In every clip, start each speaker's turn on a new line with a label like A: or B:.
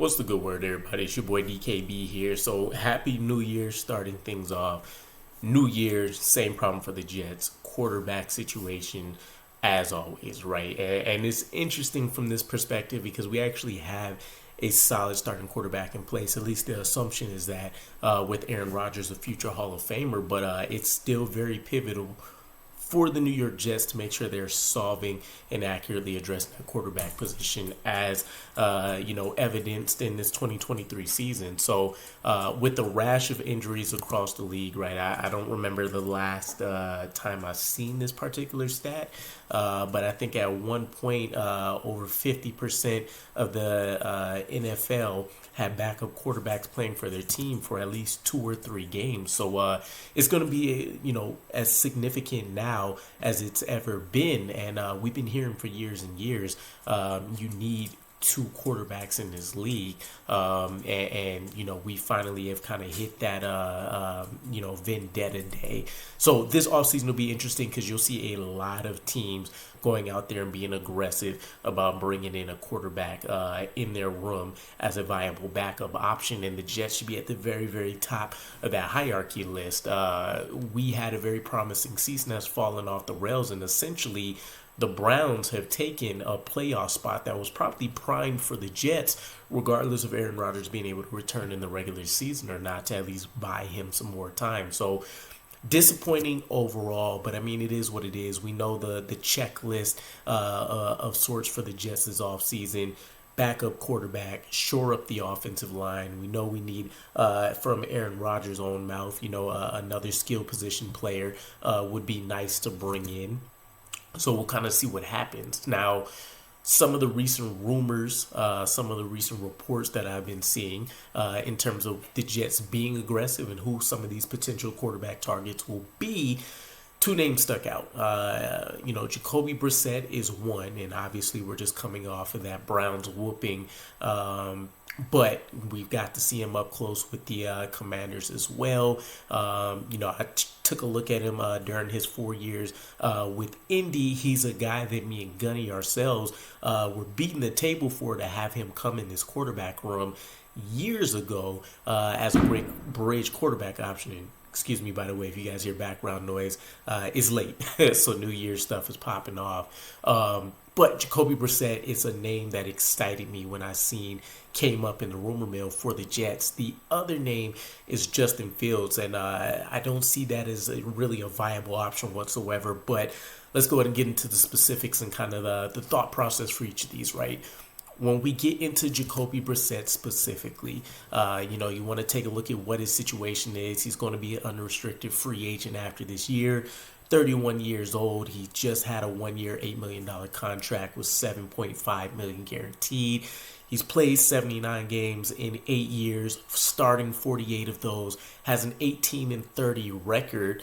A: What's the good word, everybody? It's your boy DKB here. So happy New Year, starting things off. New Year, same problem for the Jets. Quarterback situation, as always, right? And it's interesting from this perspective because we actually have a solid starting quarterback in place. At least the assumption is that with Aaron Rodgers, a future Hall of Famer, but it's still very pivotal for the New York Jets to make sure they're solving and accurately addressing the quarterback position as, evidenced in this 2023 season. So with the rash of injuries across the league, right, I don't remember the last time I've seen this particular stat, but I think at one point over 50% of the NFL had backup quarterbacks playing for their team for at least 2 or 3 games. So it's going to be, as significant now as it's ever been. And we've been hearing for years and years, you need 2 quarterbacks in this league. We finally have kind of hit that, vendetta day. So this offseason will be interesting because you'll see a lot of teams going out there and being aggressive about bringing in a quarterback in their room as a viable backup option. And the Jets should be at the very, very top of that hierarchy list. We had a very promising season that's fallen off the rails, and essentially the Browns have taken a playoff spot that was probably primed for the Jets, regardless of Aaron Rodgers being able to return in the regular season or not, to at least buy him some more time. So disappointing overall, but I mean, it is what it is. We know the checklist of sorts for the Jets this offseason. Backup quarterback, shore up the offensive line. We know we need, from Aaron Rodgers' own mouth, another skill position player would be nice to bring in. So we'll kind of see what happens. Now, some of the recent rumors, some of the recent reports that I've been seeing in terms of the Jets being aggressive and who some of these potential quarterback targets will be, 2 names stuck out. Jacoby Brissett is one, and obviously we're just coming off of that Browns whooping. But we've got to see him up close with the Commanders as well. I took a look at him during his 4 years with Indy. He's a guy that me and Gunny ourselves were beating the table for, to have him come in this quarterback room years ago as a great bridge quarterback option. And excuse me, by the way, if you guys hear background noise, it's late. So New Year's stuff is popping off. But Jacoby Brissett is a name that excited me when I seen came up in the rumor mill for the Jets. The other name is Justin Fields, and I don't see that as really a viable option whatsoever. But let's go ahead and get into the specifics and kind of the thought process for each of these, right? When we get into Jacoby Brissett specifically, you want to take a look at what his situation is. He's going to be an unrestricted free agent after this year. 31 years old. He just had a 1-year, $8 million contract with $7.5 million guaranteed. He's played 79 games in 8 years, starting 48 of those, has an 18-30 record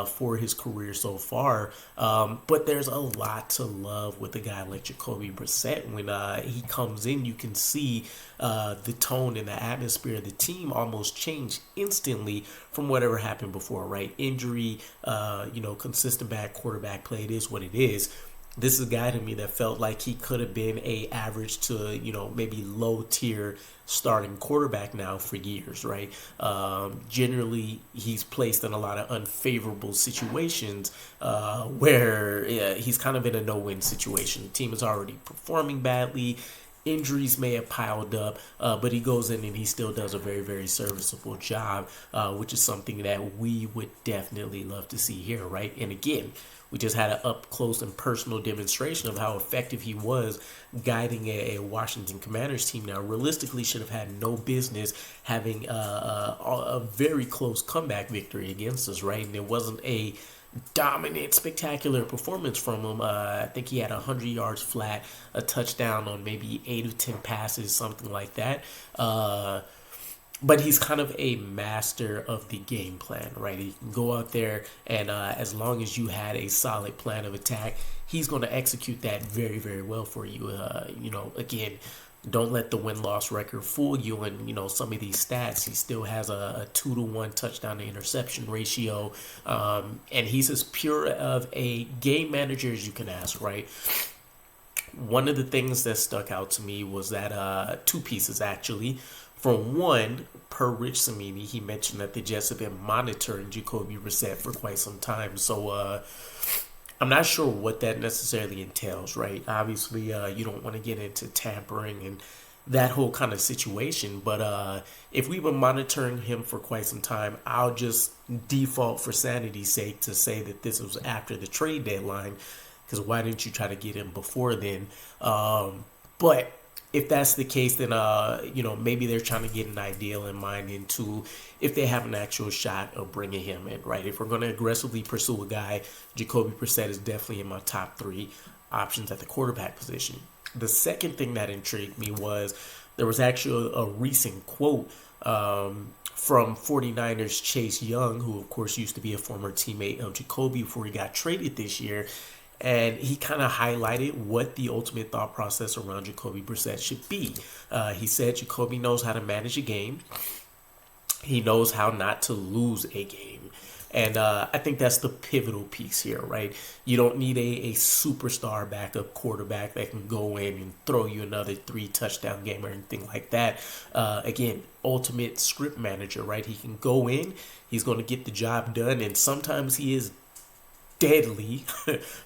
A: for his career so far. But there's a lot to love with a guy like Jacoby Brissett. When he comes in, you can see the tone and the atmosphere of the team almost change instantly from whatever happened before, right? Injury, consistent bad quarterback play, it is what it is. This is a guy to me that felt like he could have been a average to, maybe low tier starting quarterback now for years, right? Generally, he's placed in a lot of unfavorable situations where he's kind of in a no-win situation. The team is already performing badly. Injuries may have piled up, but he goes in and he still does a very, very serviceable job, which is something that we would definitely love to see here, right? And again, we just had an up-close and personal demonstration of how effective he was guiding a Washington Commanders team. Now, realistically, should have had no business having a very close comeback victory against us, right? And it wasn't a dominant, spectacular performance from him. I think he had 100 yards flat, a touchdown on maybe 8 of 10 passes, something like that. But he's kind of a master of the game plan, right? He can go out there and as long as you had a solid plan of attack, he's going to execute that very, very well for you. Again, don't let the win-loss record fool you. And, some of these stats, he still has a 2-to-1 touchdown to interception ratio. And he's as pure of a game manager as you can ask, right? one of the things that stuck out to me was that two pieces actually. For one, per Rich Samini, he mentioned that the Jets have been monitoring Jacoby Brissett for quite some time. So I'm not sure what that necessarily entails, right? Obviously, you don't want to get into tampering and that whole kind of situation. But if we've been monitoring him for quite some time, I'll just default for sanity's sake to say that this was after the trade deadline, because why didn't you try to get him before then? But if that's the case, then maybe they're trying to get an ideal in mind into if they have an actual shot of bringing him in, right? If we're going to aggressively pursue a guy, Jacoby Brissett is definitely in my top 3 options at the quarterback position. The second thing that intrigued me was there was actually a recent quote from 49ers Chase Young, who of course used to be a former teammate of Jacoby before he got traded this year. And he kind of highlighted what the ultimate thought process around Jacoby Brissett should be. He said Jacoby knows how to manage a game. He knows how not to lose a game. And I think that's the pivotal piece here, right? You don't need a superstar backup quarterback that can go in and throw you another 3-touchdown game or anything like that. Again, ultimate script manager, right? He can go in, he's going to get the job done, and sometimes he is deadly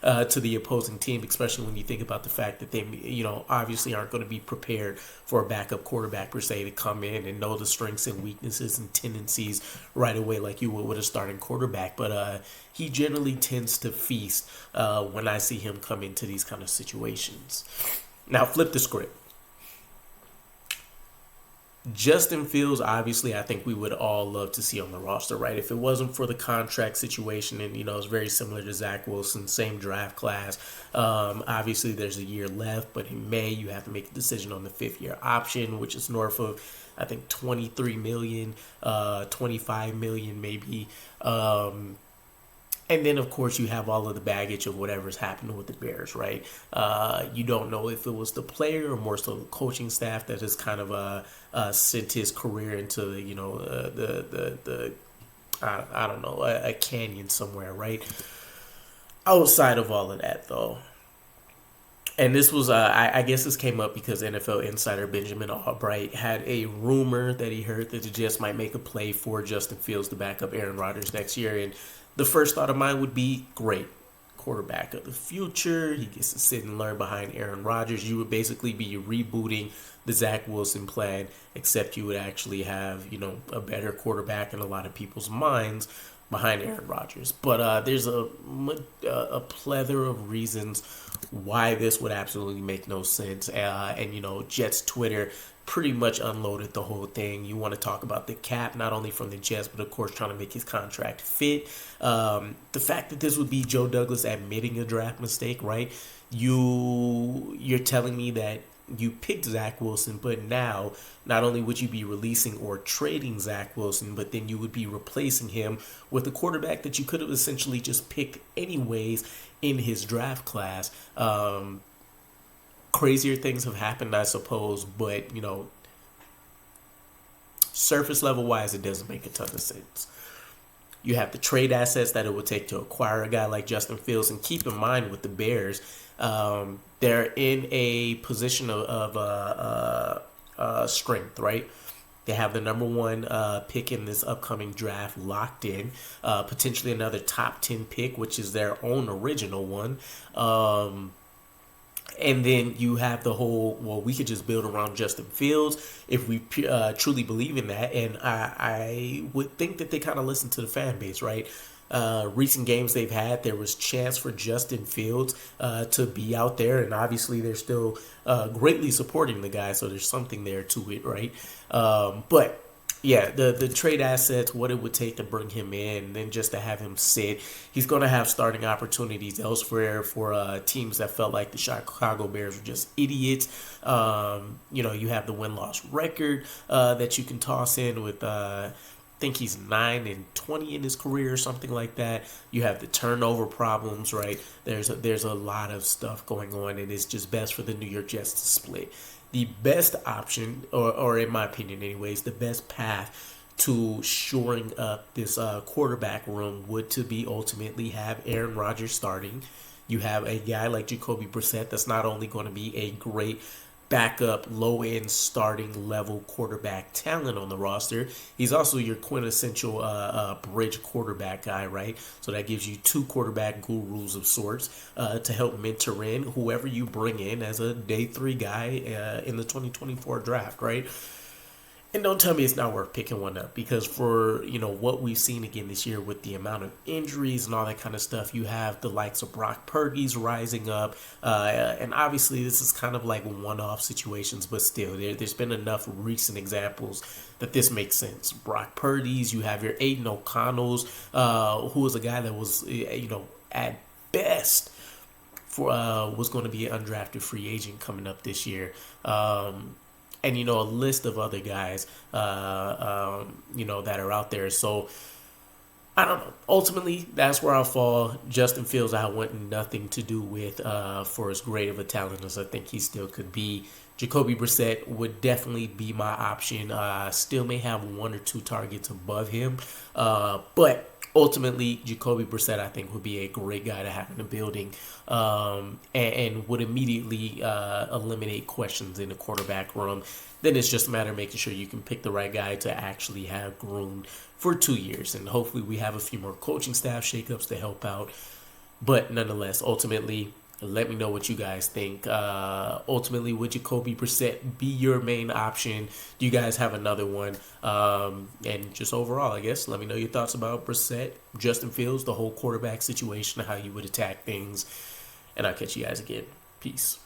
A: to the opposing team, especially when you think about the fact that they, obviously aren't going to be prepared for a backup quarterback per se to come in and know the strengths and weaknesses and tendencies right away like you would with a starting quarterback. But he generally tends to feast when I see him come into these kind of situations. Now, flip the script. Justin Fields, obviously, I think we would all love to see on the roster, right? If it wasn't for the contract situation, and, it's very similar to Zach Wilson, same draft class. Obviously, there's a year left, but in May, you have to make a decision on the 5th-year option, which is north of, I think, $23 million, $25 million maybe. And then, of course, you have all of the baggage of whatever's happening with the Bears, right? You don't know if it was the player or more so the coaching staff that has kind of sent his career into, I don't know, a canyon somewhere, right? Outside of all of that, though, and this was, I guess this came up because NFL insider Benjamin Albright had a rumor that he heard that the Jets might make a play for Justin Fields to back up Aaron Rodgers next year, and the first thought of mine would be, great, quarterback of the future. He gets to sit and learn behind Aaron Rodgers. You would basically be rebooting the Zach Wilson plan, except you would actually have, a better quarterback in a lot of people's minds behind Aaron Rodgers. But there's a plethora of reasons why this would absolutely make no sense. And Jets Twitter pretty much unloaded the whole thing. You want to talk about the cap, not only from the Jets, but of course trying to make his contract fit. The fact that this would be Joe Douglas admitting a draft mistake, right? You're telling me that you picked Zach Wilson, but now not only would you be releasing or trading Zach Wilson, but then you would be replacing him with a quarterback that you could have essentially just picked anyways in his draft class. Crazier things have happened, I suppose, but, surface level wise, it doesn't make a ton of sense. You have the trade assets that it would take to acquire a guy like Justin Fields, and keep in mind with the Bears, they're in a position of strength, right? They have the number 1 pick in this upcoming draft locked in, potentially another top 10 pick, which is their own original one. And then you have the whole, we could just build around Justin Fields if we truly believe in that. And I would think that they kind of listen to the fan base, right? Recent games they've had, there was chance for Justin Fields to be out there. And obviously they're still greatly supporting the guy. So there's something there to it, right? But yeah, the trade assets, what it would take to bring him in, and then just to have him sit. He's going to have starting opportunities elsewhere for teams that felt like the Chicago Bears were just idiots. You have the win-loss record that you can toss in with, I think he's 9-20 in his career or something like that. You have the turnover problems, right? There's a lot of stuff going on, and it's just best for the New York Jets to split. The best option, or in my opinion anyways, the best path to shoring up this quarterback room would to be ultimately have Aaron Rodgers starting, You have a guy like Jacoby Brissett that's not only going to be a great backup, low-end, starting level quarterback talent on the roster, he's also your quintessential bridge quarterback guy, right? So that gives you two quarterback gurus of sorts to help mentor in whoever you bring in as a day 3 guy in the 2024 draft, right? And don't tell me it's not worth picking one up, because for, what we've seen again this year with the amount of injuries and all that kind of stuff, you have the likes of Brock Purdy's rising up. And obviously this is kind of like one-off situations, but still there's been enough recent examples that this makes sense. Brock Purdy's, you have your Aiden O'Connell's, who was a guy that was, at best was going to be an undrafted free agent coming up this year. And, a list of other guys, that are out there. So, I don't know. Ultimately, that's where I'll fall. Justin Fields, I want nothing to do with for as great of a talent as I think he still could be. Jacoby Brissett would definitely be my option. Still may have 1 or 2 targets above him. But ultimately, Jacoby Brissett, I think, would be a great guy to have in the building, and would immediately eliminate questions in the quarterback room. Then it's just a matter of making sure you can pick the right guy to actually have groomed for 2 years. And hopefully we have a few more coaching staff shakeups to help out. But nonetheless, ultimately, let me know what you guys think. Ultimately, would Jacoby Brissett be your main option? Do you guys have another one? And just overall, I guess, let me know your thoughts about Brissett, Justin Fields, the whole quarterback situation, how you would attack things. And I'll catch you guys again. Peace.